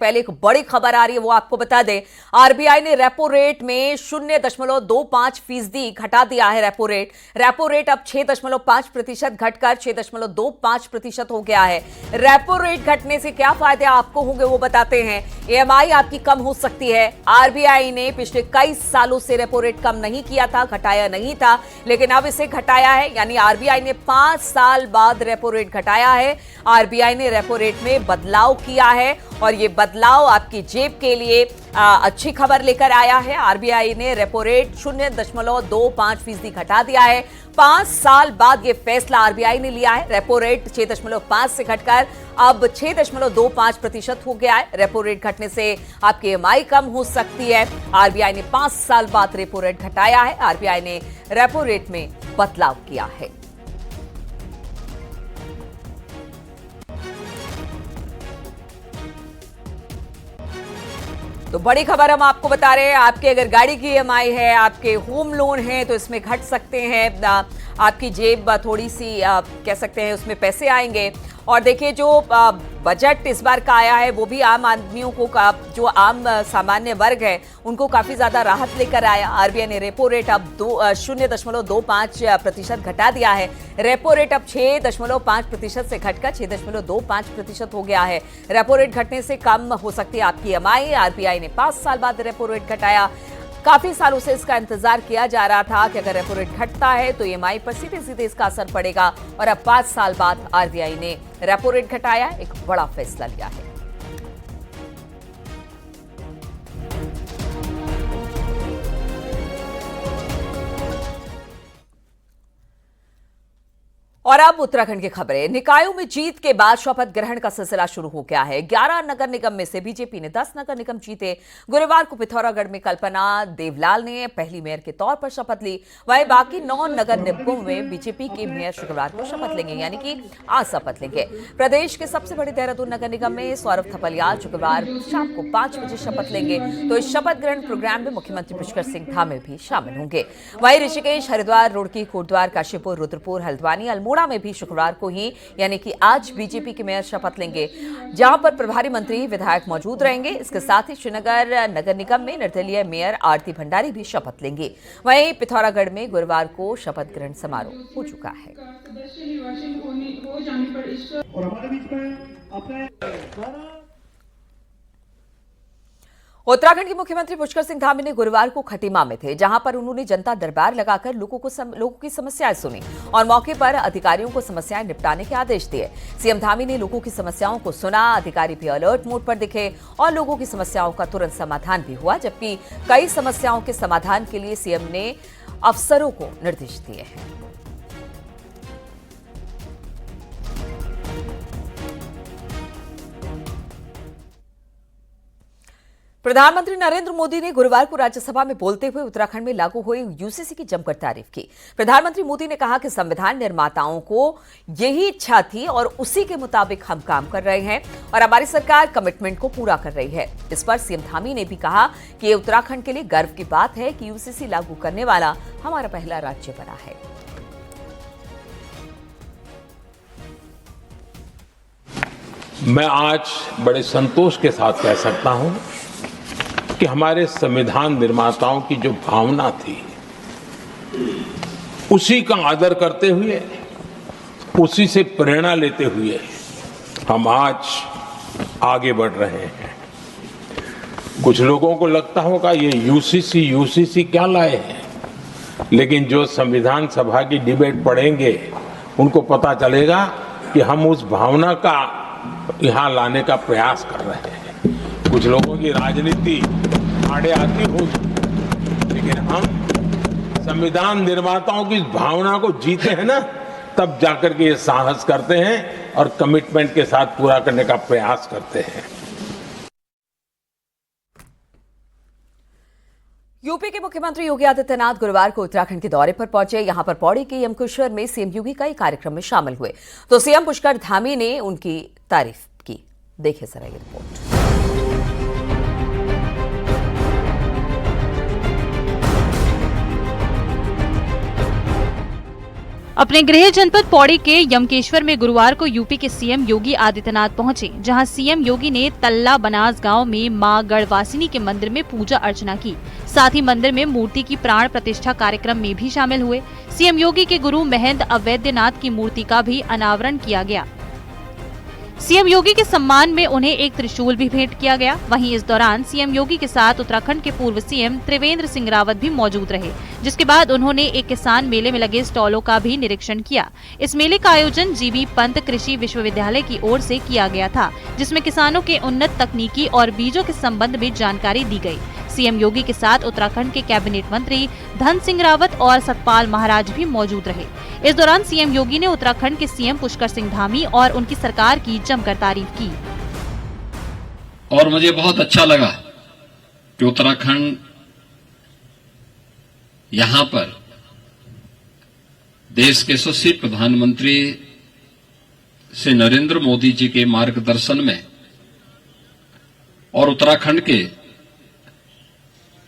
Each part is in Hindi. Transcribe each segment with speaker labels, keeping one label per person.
Speaker 1: पहले एक बड़ी खबर आ रही है, वो आपको बता दें। आरबीआई ने रेपो रेट में 0.25% घटा दिया है। रेपो रेट अब 6.5% घटकर 6.25% हो गया है। रेपो रेट घटने से क्या फायदे आपको होंगे वो बताते हैं। ईएमआई आपकी कम हो सकती है। आरबीआई ने पिछले कई सालों से रेपो रेट कम नहीं किया था, घटाया नहीं था, लेकिन अब इसे घटाया है। यानी आरबीआई ने 5 साल बाद रेपो रेट घटाया है। आरबीआई ने रेपो रेट में बदलाव किया है और ये बदलाव आपकी जेब के लिए अच्छी खबर लेकर आया है। आरबीआई ने रेपो रेट 0.25% घटा दिया है। 5 साल बाद ये फैसला आरबीआई ने लिया है। रेपो रेट 6.5 से घटकर अब 6.25% हो गया है। रेपो रेट घटने से आपकी ईएमआई कम हो सकती है। आरबीआई ने 5 साल बाद रेपो रेट घटाया है। आरबीआई ने रेपो रेट में बदलाव किया है। तो बड़ी खबर हम आपको बता रहे हैं, आपके अगर गाड़ी की ईएमआई है, आपके होम लोन है, तो इसमें घट सकते हैं। आपकी जेब थोड़ी सी कह सकते हैं उसमें पैसे आएंगे। और देखिए जो बजट इस बार का आया है वो भी आम आदमियों को जो आम सामान्य वर्ग है उनको काफी ज्यादा राहत लेकर आया। आरबीआई ने रेपो रेट अब 0.25% घटा दिया है। रेपो रेट अब 6.5% से घटकर 6.25% हो गया है। रेपो रेट घटने से कम हो सकती है आपकी ईएमआई। आरबीआई ने 5 साल बाद रेपो रेट घटाया। काफी सालों से इसका इंतजार किया जा रहा था कि अगर रेपो रेट घटता है तो ईएमआई पर सीधे सीधे इसका असर पड़ेगा। और अब 5 साल बाद आरबीआई ने रेपो रेट घटाया, एक बड़ा फैसला लिया है। और अब उत्तराखंड की खबरें। निकायों में जीत के बाद शपथ ग्रहण का सिलसिला शुरू हो गया है। 11 नगर निगम में से बीजेपी ने 10 नगर निगम जीते। गुरुवार को पिथौरागढ़ में कल्पना देवलाल ने पहली मेयर के तौर पर शपथ ली। वहीं बाकी 9 नगर निगमों में बीजेपी के मेयर शुक्रवार को शपथ लेंगे, यानी कि आज शपथ लेंगे। प्रदेश के सबसे बड़े देहरादून नगर निगम में सौरभ थपलियाल शुक्रवार शाम को 5 बजे शपथ लेंगे। तो इस शपथ ग्रहण प्रोग्राम में मुख्यमंत्री पुष्कर सिंह धामी भी शामिल होंगे। वहीं ऋषिकेश, हरिद्वार, रुड़की, कोटद्वार, काशीपुर, रुद्रपुर, हल्द्वानी, अल्मोड़ा में भी शुक्रवार को ही यानी कि आज बीजेपी के मेयर शपथ लेंगे, जहां पर प्रभारी मंत्री विधायक मौजूद रहेंगे। इसके साथ ही श्रीनगर नगर निगम में निर्दलीय मेयर आरती भंडारी भी शपथ लेंगे। वहीं पिथौरागढ़ में गुरुवार को शपथ ग्रहण समारोह हो चुका है। उत्तराखंड के मुख्यमंत्री पुष्कर सिंह धामी ने गुरुवार को खटीमा में थे, जहां पर उन्होंने जनता दरबार लगाकर लोगों की समस्याएं सुनी और मौके पर अधिकारियों को समस्याएं निपटाने के आदेश दिए। सीएम धामी ने लोगों की समस्याओं को सुना। अधिकारी भी अलर्ट मोड पर दिखे और लोगों की समस्याओं का तुरंत समाधान भी हुआ, जबकि कई समस्याओं के समाधान के लिए सीएम ने अफसरों को निर्देश दिए हैं। प्रधानमंत्री नरेंद्र मोदी ने गुरुवार को राज्यसभा में बोलते हुए उत्तराखंड में लागू हुई यूसीसी की जमकर तारीफ की। प्रधानमंत्री मोदी ने कहा कि संविधान निर्माताओं को यही इच्छा थी और उसी के मुताबिक हम काम कर रहे हैं और हमारी सरकार कमिटमेंट को पूरा कर रही है। इस पर सीएम धामी ने भी कहा कि ये उत्तराखंड के लिए गर्व की बात है कि यूसीसी लागू करने वाला हमारा पहला राज्य बना है।
Speaker 2: मैं आज बड़े संतोष के साथ कह सकता हूं कि हमारे संविधान निर्माताओं की जो भावना थी उसी का आदर करते हुए, उसी से प्रेरणा लेते हुए हम आज आगे बढ़ रहे हैं। कुछ लोगों को लगता होगा ये यूसीसी क्या लाए हैं, लेकिन जो संविधान सभा की डिबेट पढ़ेंगे उनको पता चलेगा कि हम उस भावना का यहां लाने का प्रयास कर रहे हैं। कुछ लोगों की राजनीति आड़े आती होगी, लेकिन हम संविधान निर्माताओं की भावना को जीते हैं ना, तब जाकर के ये साहस करते हैं और कमिटमेंट के साथ पूरा करने का प्रयास करते हैं।
Speaker 1: यूपी के मुख्यमंत्री योगी आदित्यनाथ गुरुवार को उत्तराखंड के दौरे पर पहुंचे। यहां पर पौड़ी के यमकुश्वर में सीएम योगी कई कार्यक्रम में शामिल हुए, तो सीएम पुष्कर धामी ने उनकी तारीफ की। देखिए जरा ये रिपोर्ट।
Speaker 3: अपने गृह जनपद पौड़ी के यमकेश्वर में गुरुवार को यूपी के सीएम योगी आदित्यनाथ पहुंचे, जहां सीएम योगी ने तल्ला बनास गांव में मां गढ़वासिनी के मंदिर में पूजा अर्चना की। साथ ही मंदिर में मूर्ति की प्राण प्रतिष्ठा कार्यक्रम में भी शामिल हुए। सीएम योगी के गुरु महंत अवैधनाथ की मूर्ति का भी अनावरण किया गया। सीएम योगी के सम्मान में उन्हें एक त्रिशूल भी भेंट किया गया। वहीं इस दौरान सीएम योगी के साथ उत्तराखंड के पूर्व सीएम त्रिवेंद्र सिंह रावत भी मौजूद रहे, जिसके बाद उन्होंने एक किसान मेले में लगे स्टॉलों का भी निरीक्षण किया। इस मेले का आयोजन जीबी पंत कृषि विश्वविद्यालय की ओर से किया गया था, जिसमें किसानों के उन्नत तकनीकी और बीजों के संबंध में जानकारी दी गई। सीएम योगी के साथ उत्तराखंड के कैबिनेट मंत्री धन सिंह रावत और सतपाल महाराज भी मौजूद रहे। इस दौरान सीएम योगी ने उत्तराखंड के सीएम पुष्कर सिंह धामी और उनकी सरकार की जमकर तारीफ की।
Speaker 4: और मुझे बहुत अच्छा लगा कि उत्तराखंड यहां पर देश के यशस्वी प्रधानमंत्री श्री नरेंद्र मोदी जी के मार्गदर्शन में और उत्तराखंड के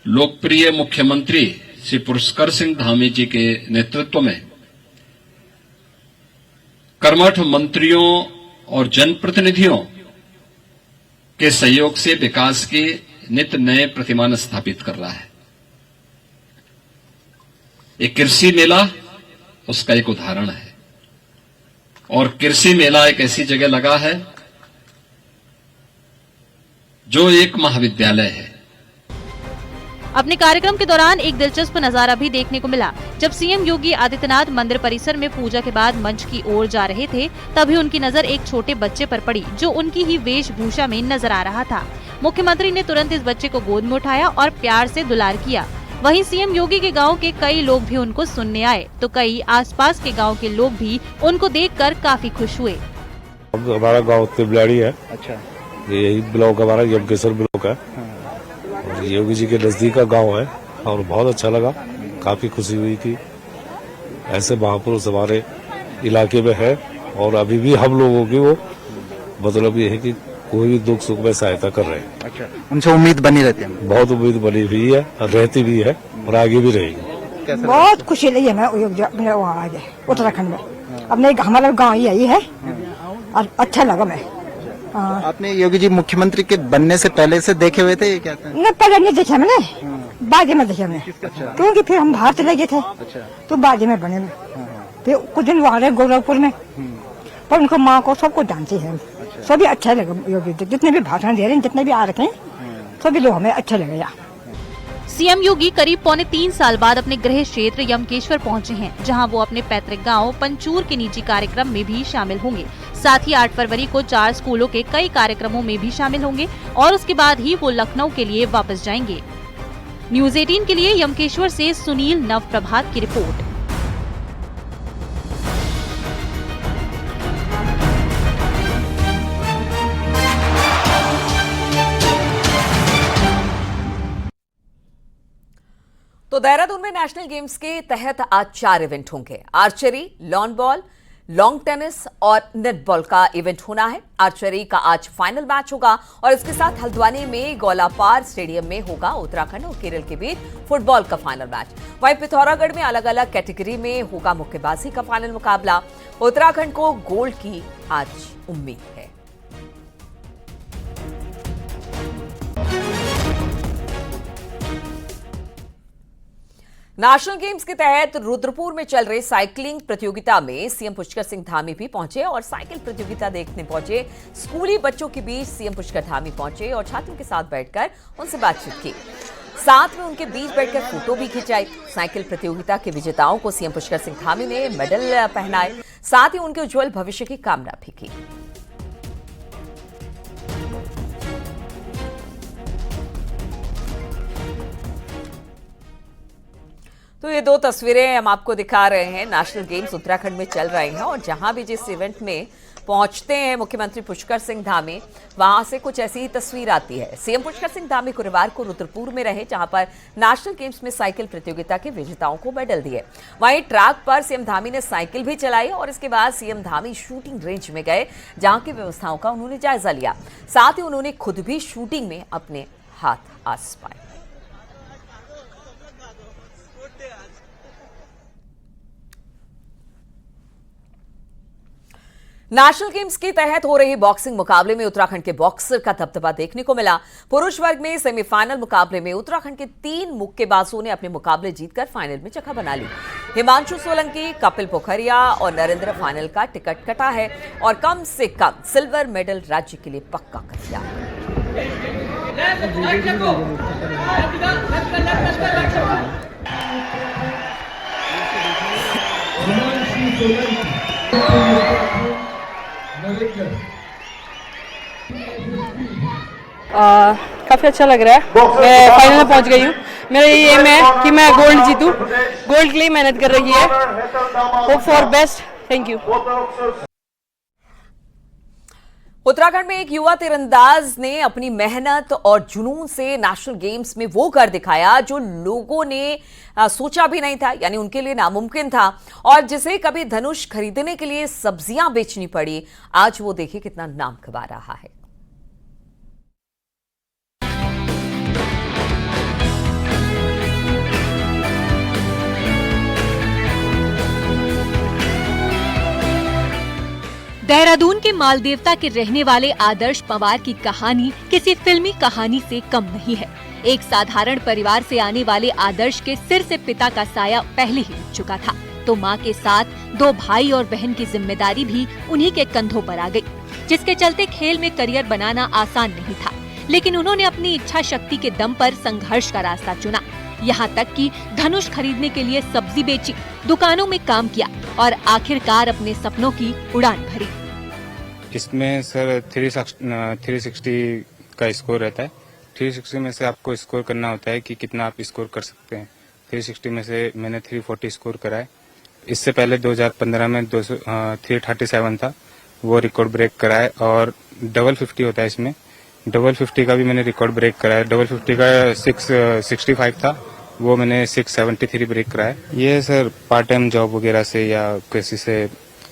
Speaker 4: लोकप्रिय मुख्यमंत्री श्री पुष्कर सिंह धामी जी के नेतृत्व में कर्मठ मंत्रियों और जनप्रतिनिधियों के सहयोग से विकास के नित नए प्रतिमान स्थापित कर रहा है। एक कृषि मेला उसका एक उदाहरण है, और कृषि मेला एक ऐसी जगह लगा है जो एक महाविद्यालय है।
Speaker 3: अपने कार्यक्रम के दौरान एक दिलचस्प नजारा भी देखने को मिला। जब सीएम योगी आदित्यनाथ मंदिर परिसर में पूजा के बाद मंच की ओर जा रहे थे, तभी उनकी नजर एक छोटे बच्चे पर पड़ी, जो उनकी ही वेशभूषा में नजर आ रहा था। मुख्यमंत्री ने तुरंत इस बच्चे को गोद में उठाया और प्यार से दुलार किया। वहीं सीएम योगी के गांव के कई लोग भी उनको सुनने आए, तो कई आसपास के गांव के लोग भी उनको देखकर काफी खुश हुए।
Speaker 5: हमारा गाँव तिबलाड़ी है। अच्छा, यही ब्लॉक हमारा यमकेश्वर ब्लॉक है। और योगी जी के नजदीक का गांव है और बहुत अच्छा लगा, काफी खुशी हुई कि ऐसे महापुरुष हमारे इलाके में है। और अभी भी हम लोगों की वो मतलब ये है कि कोई भी दुख सुख में सहायता कर रहे हैं।
Speaker 6: अच्छा, उनसे उम्मीद बनी रहती है?
Speaker 5: बहुत उम्मीद बनी हुई है और रहती भी है और आगे भी रहेगी।
Speaker 7: बहुत खुशी लगी है मैं वहाँ आज उत्तराखंड में, अपने हमारा गाँव ही यही है और अच्छा लगा मैं।
Speaker 6: आपने योगी जी मुख्यमंत्री के बनने से पहले से देखे हुए थे ये क्या?
Speaker 7: नहीं, पहले नहीं देखा मैंने, बाद में देखा मैंने। क्योंकि फिर हम बाहर चले गए थे। अच्छा। तो बाद में बने। फिर कुछ दिन वहाँ रहे गोरखपुर में, पर उनको माँ को सबको जानते हैं। सभी अच्छा लगा योगी, जितने भी भाषण दे रहे हैं, जितने भी आ रहे हैं, सभी लोग हमें अच्छा लगेगा।
Speaker 3: सीएम योगी करीब 3.25 साल बाद अपने गृह क्षेत्र यमकेश्वर पहुंचे हैं, जहां वो अपने पैतृक गांव पंचूर के निजी कार्यक्रम में भी शामिल होंगे। साथ ही 8 फरवरी को 4 स्कूलों के कई कार्यक्रमों में भी शामिल होंगे और उसके बाद ही वो लखनऊ के लिए वापस जाएंगे। न्यूज़ 18 के लिए यमकेश्वर से सुनील नवप्रभात की रिपोर्ट।
Speaker 1: तो देहरादून में नेशनल गेम्स के तहत आज 4 इवेंट होंगे। Archery, lawn ball, long tennis और नेटबॉल का इवेंट होना है। आर्चरी का आज फाइनल मैच होगा और इसके साथ हल्द्वानी में गोलापार स्टेडियम में होगा उत्तराखंड और केरल के बीच फुटबॉल का फाइनल मैच। वहीं पिथौरागढ़ में अलग अलग कैटेगरी में होगा मुक्केबाजी का फाइनल मुकाबला। उत्तराखंड को गोल्ड की आज उम्मीद है। नेशनल गेम्स के तहत रुद्रपुर में चल रहे साइकिलिंग प्रतियोगिता में सीएम पुष्कर सिंह धामी भी पहुंचे और साइकिल प्रतियोगिता देखने पहुंचे स्कूली बच्चों के बीच सीएम पुष्कर धामी पहुंचे और छात्रों के साथ बैठकर उनसे बातचीत की। साथ में उनके बीच बैठकर फोटो भी खिंचाई। साइकिल प्रतियोगिता के विजेताओं को सीएम पुष्कर सिंह धामी ने मेडल पहनाए, साथ ही उनके उज्जवल भविष्य की कामना भी की। तो ये 2 तस्वीरें हम आपको दिखा रहे हैं। नेशनल गेम्स उत्तराखंड में चल रहे हैं और जहां भी जिस इवेंट में पहुंचते हैं मुख्यमंत्री पुष्कर सिंह धामी, वहां से कुछ ऐसी ही तस्वीर आती है। सीएम पुष्कर सिंह धामी गुरुवार को रुद्रपुर में रहे, जहां पर नेशनल गेम्स में साइकिल प्रतियोगिता के विजेताओं को मेडल दिए। वहीं ट्रैक पर सीएम धामी ने साइकिल भी चलाई और इसके बाद सीएम धामी शूटिंग रेंज में गए, जहां की व्यवस्थाओं का उन्होंने जायजा लिया। साथ ही उन्होंने खुद भी शूटिंग में अपने हाथ आजमाए। नेशनल गेम्स के तहत हो रही बॉक्सिंग मुकाबले में उत्तराखंड के बॉक्सर का दबदबा देखने को मिला। पुरुष वर्ग में सेमीफाइनल मुकाबले में उत्तराखंड के 3 मुक्केबाजों ने अपने मुकाबले जीतकर फाइनल में जगह बना ली। हिमांशु सोलंकी, कपिल पोखरिया और नरेंद्र फाइनल का टिकट कटा है और कम से कम सिल्वर मेडल राज्य के लिए पक्का कर दिया।
Speaker 8: काफी अच्छा लग रहा है। मैं फाइनल में पहुंच गई हूँ। मेरा ये एम है कि मैं गोल्ड जीतूं। गोल्ड के लिए मेहनत कर रही है। Hope for best. Thank you.
Speaker 1: Uttarakhand में एक युवा तीरंदाज ने अपनी मेहनत और जुनून से नेशनल गेम्स में वो कर दिखाया जो लोगों ने सोचा भी नहीं था, यानी उनके लिए नामुमकिन था, और जिसे कभी धनुष खरीदने के लिए सब्जियां बेचनी पड़ी, आज वो देखिए कितना नाम कमा रहा है।
Speaker 3: देहरादून के मालदेवता के रहने वाले आदर्श पवार की कहानी किसी फिल्मी कहानी से कम नहीं है। एक साधारण परिवार से आने वाले आदर्श के सिर से पिता का साया पहले ही उठ चुका था, तो मां के साथ 2 भाई और बहन की जिम्मेदारी भी उन्हीं के कंधों पर आ गई, जिसके चलते खेल में करियर बनाना आसान नहीं था। लेकिन उन्होंने अपनी इच्छा शक्ति के दम पर संघर्ष का रास्ता चुना। यहाँ तक कि धनुष खरीदने के लिए सब्जी बेची, दुकानों में काम किया और आखिरकार अपने सपनों की उड़ान भरी।
Speaker 9: इसमें सर 360 का स्कोर रहता है। 360 में से आपको स्कोर करना होता है कि कितना आप स्कोर कर सकते हैं। 360 में से मैंने 340 स्कोर करा है। इससे पहले 2015 में 337 था, वो रिकॉर्ड ब्रेक करा है। और डबल 50 होता है इसमें, डबल 50 का भी मैंने रिकॉर्ड ब्रेक करा है। डबल 50 का 665 था, वो मैंने 673 ब्रेक करा है। ये सर पार्ट टाइम जॉब वगैरह से या किसी से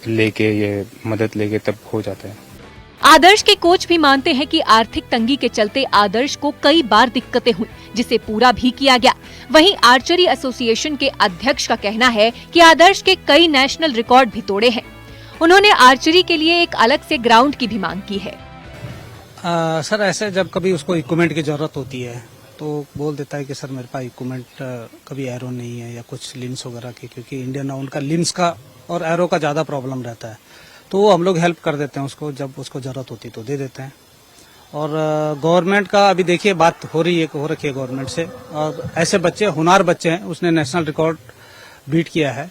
Speaker 9: लेके ये मदद लेके तब हो जाता है।
Speaker 3: आदर्श के कोच भी मानते हैं कि आर्थिक तंगी के चलते आदर्श को कई बार दिक्कतें हुई, जिसे पूरा भी किया गया। वहीं आर्चरी एसोसिएशन के अध्यक्ष का कहना है कि आदर्श के कई नेशनल रिकॉर्ड भी तोड़े हैं। उन्होंने आर्चरी के लिए एक अलग से ग्राउंड की भी मांग की है।
Speaker 10: सर ऐसे जब कभी उसको इक्विपमेंट की जरूरत होती है तो बोल देता है कि सर मेरे पास इक्विपमेंट कभी एरो नहीं है या कुछ लिम्स वगैरह की, क्योंकि इंडियन उनका लिम्स का और एरो का ज्यादा प्रॉब्लम रहता है, तो वो हम लोग हेल्प कर देते हैं उसको, जब उसको जरूरत होती तो दे देते हैं। और गवर्नमेंट का अभी देखिए बात हो रही है, हो रखी है गवर्नमेंट से, और ऐसे बच्चे होनहार बच्चे हैं, उसने नेशनल रिकॉर्ड बीट किया है,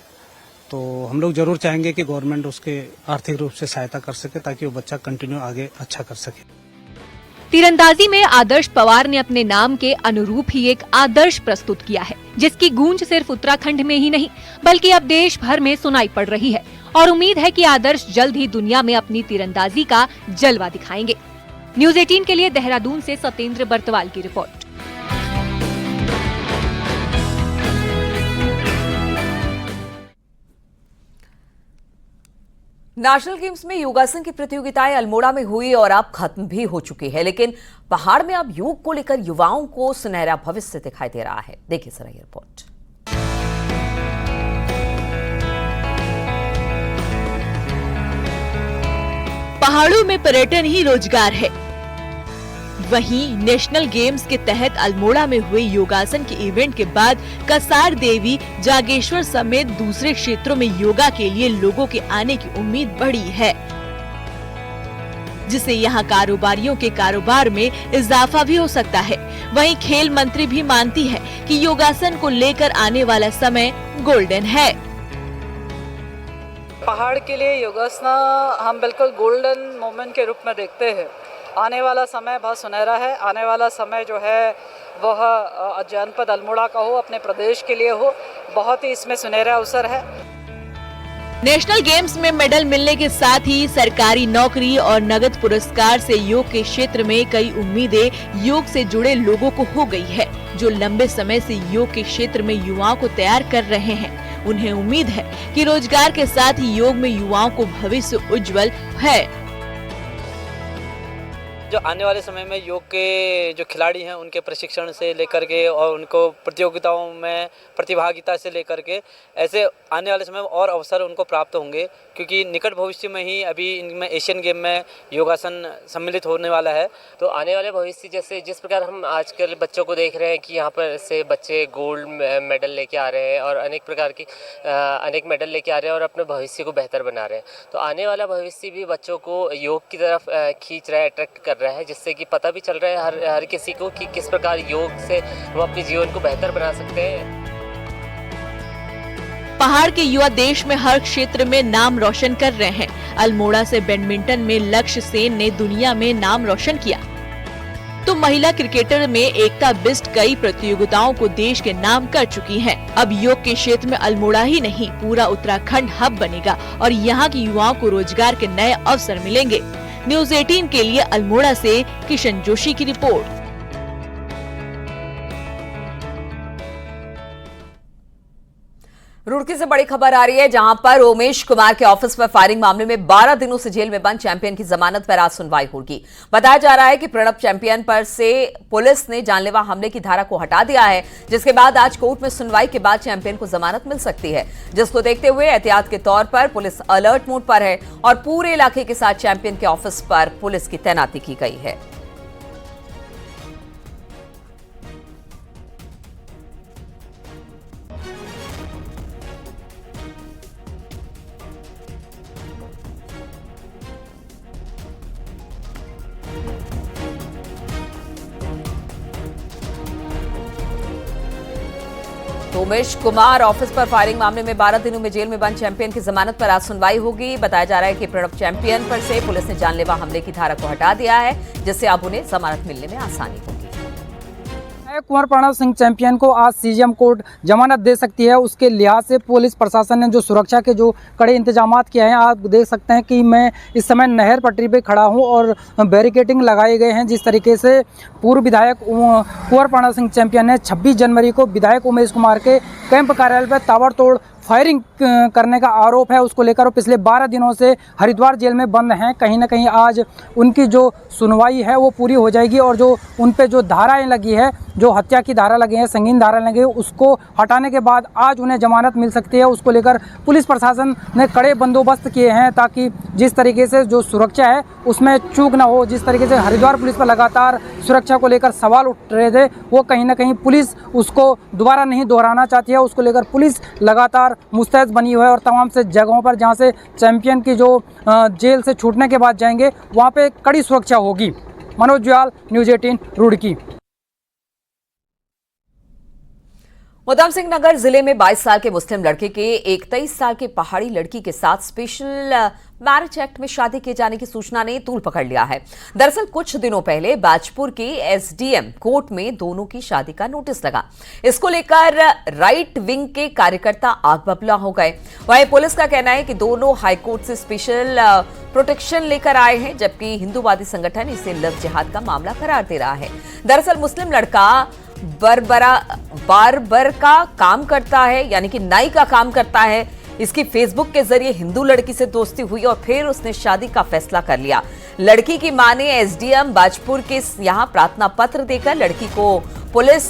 Speaker 10: तो हम लोग जरूर चाहेंगे कि गवर्नमेंट उसके आर्थिक रूप से सहायता कर सके ताकि वो बच्चा कंटिन्यू आगे अच्छा कर सके।
Speaker 3: तीरंदाजी में आदर्श पवार ने अपने नाम के अनुरूप ही एक आदर्श प्रस्तुत किया है, जिसकी गूंज सिर्फ उत्तराखंड में ही नहीं बल्कि अब देश भर में सुनाई पड़ रही है। और उम्मीद है कि आदर्श जल्द ही दुनिया में अपनी तीरंदाजी का जलवा दिखाएंगे। न्यूज़ 18 के लिए देहरादून से सत्येंद्र बर्तवाल की रिपोर्ट।
Speaker 1: नेशनल गेम्स में योगासन की प्रतियोगिताएं अल्मोड़ा में हुई और अब खत्म भी हो चुकी है, लेकिन पहाड़ में अब योग को लेकर युवाओं को सुनहरा भविष्य दिखाई दे रहा है। देखिए जरा ये रिपोर्ट।
Speaker 11: पहाड़ों में पर्यटन ही रोजगार है। वहीं नेशनल गेम्स के तहत अल्मोड़ा में हुए योगासन के इवेंट के बाद कसार देवी, जागेश्वर समेत दूसरे क्षेत्रों में योगा के लिए लोगों के आने की उम्मीद बढ़ी है, जिससे यहां कारोबारियों के कारोबार में इजाफा भी हो सकता है। वहीं खेल मंत्री भी मानती है कि योगासन को लेकर आने वाला समय गोल्डन है।
Speaker 8: पहाड़ के लिए योगासना हम बिल्कुल गोल्डन मोमेंट के रूप में देखते हैं। आने वाला समय बहुत सुनहरा है। आने वाला समय जो है वह जनपद अल्मोड़ा का हो, अपने प्रदेश के लिए हो, बहुत ही इसमें सुनहरा अवसर है।
Speaker 11: नेशनल गेम्स में मेडल मिलने के साथ ही सरकारी नौकरी और नगद पुरस्कार से योग के क्षेत्र में कई उम्मीदें योग से जुड़े लोगों को हो गई है, जो लंबे समय से योग के क्षेत्र में युवाओं को तैयार कर रहे हैं। उन्हें उम्मीद है कि रोजगार के साथ ही योग में युवाओं को भविष्य उज्जवल है।
Speaker 8: जो आने वाले समय में योग के जो खिलाड़ी हैं उनके प्रशिक्षण से लेकर के और उनको प्रतियोगिताओं में प्रतिभागिता से लेकर के ऐसे आने वाले समय में और अवसर उनको प्राप्त होंगे, क्योंकि निकट भविष्य में ही अभी इनमें एशियन गेम में योगासन सम्मिलित होने वाला है।
Speaker 12: तो आने वाले भविष्य जैसे जिस प्रकार हम आजकल बच्चों को देख रहे हैं कि यहाँ पर से बच्चे गोल्ड मेडल लेके आ रहे हैं और अनेक प्रकार की अनेक मेडल लेके आ रहे हैं और अपने भविष्य को बेहतर बना रहे हैं, तो आने वाला भविष्य भी बच्चों को योग की तरफ खींच रहा है, अट्रैक्ट कर रहा है, जिससे कि पता भी चल रहा है हर किसी को कि किस प्रकार योग से हम अपने जीवन को बेहतर बना सकते हैं।
Speaker 11: पहाड़ के युवा देश में हर क्षेत्र में नाम रोशन कर रहे हैं। अल्मोड़ा से बैडमिंटन में लक्ष्य सेन ने दुनिया में नाम रोशन किया, तो महिला क्रिकेटर में एकता बिष्ट कई प्रतियोगिताओं को देश के नाम कर चुकी हैं। अब योग के क्षेत्र में अल्मोड़ा ही नहीं पूरा उत्तराखंड हब बनेगा और यहाँ के युवाओं को रोजगार के नए अवसर मिलेंगे। न्यूज़ 18 के लिए अल्मोड़ा से किशन जोशी की रिपोर्ट।
Speaker 1: रुड़की से बड़ी खबर आ रही है, जहां पर उमेश कुमार के ऑफिस पर फायरिंग मामले में 12 दिनों से जेल में बंद चैंपियन की जमानत पर आज सुनवाई होगी। बताया जा रहा है कि प्रणब चैंपियन पर से पुलिस ने जानलेवा हमले की धारा को हटा दिया है, जिसके बाद आज कोर्ट में सुनवाई के बाद चैंपियन को जमानत मिल सकती है, जिसको देखते हुए एहतियात के तौर पर पुलिस अलर्ट मोड पर है और पूरे इलाके के साथ चैंपियन के ऑफिस पर पुलिस की तैनाती की गई है। तो उमेश कुमार ऑफिस पर फायरिंग मामले में 12 दिनों में जेल में बंद चैंपियन की जमानत पर आज सुनवाई होगी। बताया जा रहा है कि प्रणब चैंपियन पर से पुलिस ने जानलेवा हमले की धारा को हटा दिया है, जिससे अब उन्हें जमानत मिलने में आसानी होगी।
Speaker 13: कुंवर प्रणब सिंह चैंपियन को आज सीजेएम कोर्ट जमानत दे सकती है। उसके लिहाज से पुलिस प्रशासन ने जो सुरक्षा के जो कड़े इंतजामात किए हैं, आप देख सकते हैं कि मैं इस समय नहर पटरी पे खड़ा हूं और बैरिकेडिंग लगाए गए हैं। जिस तरीके से पूर्व विधायक कुंवर प्रणब सिंह चैंपियन ने 26 जनवरी को विधायक उमेश कुमार के कैंप कार्यालय पर ताबड़तोड़ फायरिंग करने का आरोप है, उसको लेकर वो पिछले 12 दिनों से हरिद्वार जेल में बंद हैं। कहीं ना कहीं आज उनकी जो सुनवाई है वो पूरी हो जाएगी और जो उन पे जो धाराएं लगी है, जो हत्या की धारा लगी है, संगीन धारा लगी है, उसको हटाने के बाद आज उन्हें जमानत मिल सकती है। उसको लेकर पुलिस प्रशासन ने कड़े बंदोबस्त किए हैं ताकि जिस तरीके से जो सुरक्षा है उसमें चूक ना हो। जिस तरीके से हरिद्वार पुलिस पर लगातार सुरक्षा को लेकर सवाल उठ रहे थे, वो कहीं ना कहीं पुलिस उसको दोबारा नहीं दोहराना चाहती है। उसको लेकर पुलिस लगातार मुस्तैद बनी हुई है और तमाम से जगहों पर जहां से चैंपियन की जो जेल से छूटने के बाद जाएंगे वहां पे कड़ी सुरक्षा होगी। मनोज जुयाल, न्यूज़ 18 रुड़की।
Speaker 1: उधम सिंह नगर जिले में 22 साल के मुस्लिम लड़के के 23 साल के पहाड़ी लड़की के साथ स्पेशल मैरिज एक्ट में शादी किए जाने की सूचना ने तूल पकड़ लिया है। दरअसल कुछ दिनों पहले बाजपुर के एसडीएम कोर्ट में दोनों की शादी का नोटिस लगा। इसको लेकर राइट विंग के कार्यकर्ता आग बबूला हो गए। वहीं पुलिस का कहना है कि दोनों हाईकोर्ट से स्पेशल प्रोटेक्शन लेकर आए हैं, जबकि हिंदूवादी संगठन इसे लव जिहाद का मामला करार दे रहा है। दरअसल मुस्लिम लड़का बारबर का काम करता है, यानी कि नाई का काम करता है। इसकी फेसबुक के जरिए हिंदू लड़की से दोस्ती हुई और फिर उसने शादी का फैसला कर लिया। लड़की की मां ने एसडीएम बाजपुर के यहां प्रार्थना पत्र देकर लड़की को पुलिस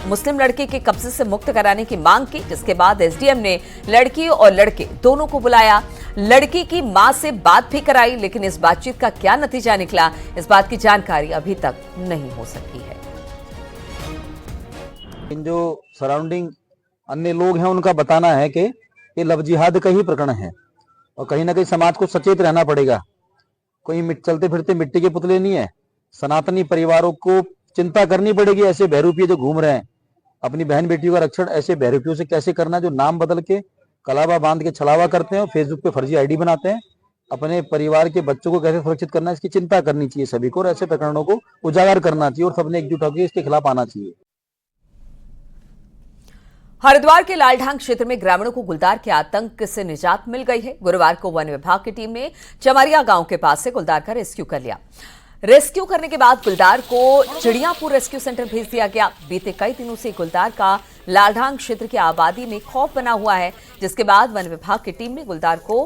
Speaker 1: मुस्लिम लड़के के कब्जे से मुक्त कराने की मांग की, जिसके बाद एसडीएम ने लड़की और लड़के दोनों को बुलाया। लड़की की मां से बात भी कराई, लेकिन इस बातचीत का क्या नतीजा निकला, इस बात की जानकारी अभी तक नहीं हो सकी है।
Speaker 14: इन जो सराउंडिंग अन्य लोग हैं उनका बताना है कि ये लव जिहाद का ही प्रकरण है और कहीं ना कहीं समाज को सचेत रहना पड़ेगा। कोई चलते फिरते मिट्टी के पुतले नहीं है। सनातनी परिवारों को चिंता करनी पड़ेगी। ऐसे बहरूपिये जो घूम रहे हैं अपनी बहन बेटियों का रक्षण ऐसे बहरूपियों से कैसे करना, जो नाम बदल के कलावा बांध के छलावा करते हैं, फेसबुक पे फर्जी आईडी बनाते हैं, अपने परिवार के बच्चों को कैसे सुरक्षित करना, इसकी चिंता करनी चाहिए सभी को और ऐसे प्रकरणों को उजागर करना चाहिए और सबने एकजुट होकर इसके खिलाफ आना चाहिए।
Speaker 1: हरिद्वार के लालढांग क्षेत्र में ग्रामीणों को गुलदार के आतंक से निजात मिल गई है। गुरुवार को वन विभाग की टीम ने चमरिया गांव के पास से गुलदार का रेस्क्यू कर लिया। रेस्क्यू करने के बाद गुलदार को चिड़ियापुर रेस्क्यू सेंटर भेज दिया गया। बीते कई दिनों से गुलदार का लालढांग क्षेत्र की आबादी में खौफ बना हुआ है, जिसके बाद वन विभाग की टीम ने गुलदार को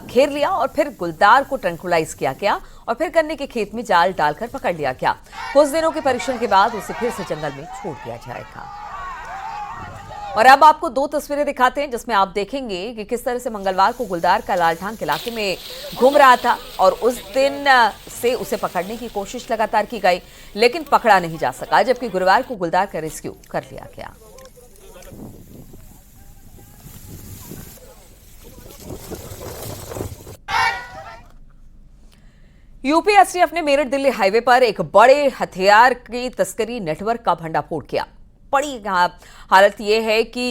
Speaker 1: घेर लिया और फिर गुलदार को ट्रैंकुलाइज किया गया और फिर गन्ने के खेत में जाल डालकर पकड़ लिया गया। कुछ दिनों के परीक्षण के बाद उसे फिर से जंगल में छोड़ दिया जाएगा। और अब आपको दो तस्वीरें दिखाते हैं जिसमें आप देखेंगे कि किस तरह से मंगलवार को गुलदार का लालढांग इलाके में घूम रहा था और उस दिन से उसे पकड़ने की कोशिश लगातार की गई, लेकिन पकड़ा नहीं जा सका, जबकि गुरुवार को गुलदार का रेस्क्यू कर लिया गया। यूपी एसटीएफ ने मेरठ दिल्ली हाईवे पर एक बड़े हथियार की तस्करी नेटवर्क का भंडाफोड़ किया। बड़ी हालत यह है कि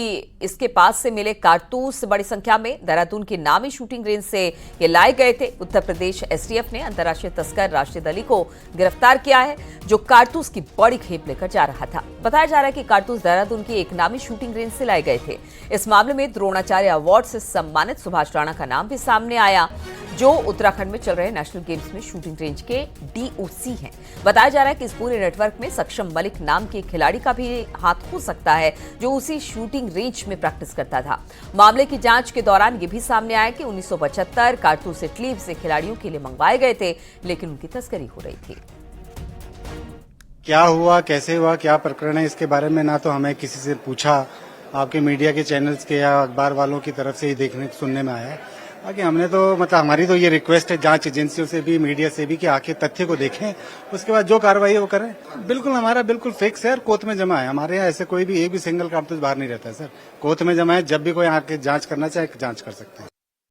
Speaker 1: इसके पास से मिले कारतूस बड़ी संख्या में देहरादून की नामी शूटिंग रेंज से ये लाए गए थे। उत्तर प्रदेश एसटीएफ ने अंतर्राष्ट्रीय तस्कर राशिद अली को गिरफ्तार किया है, जो कारतूस की बड़ी खेप लेकर जा रहा था। बताया जा रहा है कि कारतूस देहरादून की एक नामी शूटिंग रेंज से लाए गए थे। इस मामले में द्रोणाचार्य अवार्ड से सम्मानित सुभाष राणा का नाम भी सामने आया, जो उत्तराखंड में चल रहे नेशनल गेम्स में शूटिंग रेंज के डीओसी हैं। बताया जा रहा है कि इस पूरे नेटवर्क में सक्षम मलिक नाम के खिलाड़ी का भी हाथ हो सकता है, जो उसी शूटिंग रेंज में प्रैक्टिस करता था। मामले की जांच के दौरान ये भी सामने आया कि 1975 कारतूस इटली से खिलाड़ियों के लिए मंगवाए गए थे, लेकिन उनकी तस्करी हो रही थी।
Speaker 15: क्या हुआ, कैसे हुआ, क्या प्रकरण है, इसके बारे में ना तो हमें किसी से पूछा, आपके मीडिया के चैनल्स के या अखबार वालों की तरफ से ही देखने सुनने में आया है। बाकी हमने तो हमारी तो ये रिक्वेस्ट है जांच एजेंसियों से भी, मीडिया से भी, कि आके तथ्य को देखें, उसके बाद जो कार्रवाई है वो करें। बिल्कुल हमारा बिल्कुल फिक्स है और कोर्ट में जमा है। हमारे यहाँ ऐसे कोई भी एक भी सिंगल कारतूस बाहर नहीं रहता है सर, कोर्ट में जमा है। जब भी कोई आके जांच करना चाहे जांच कर सकते हैं।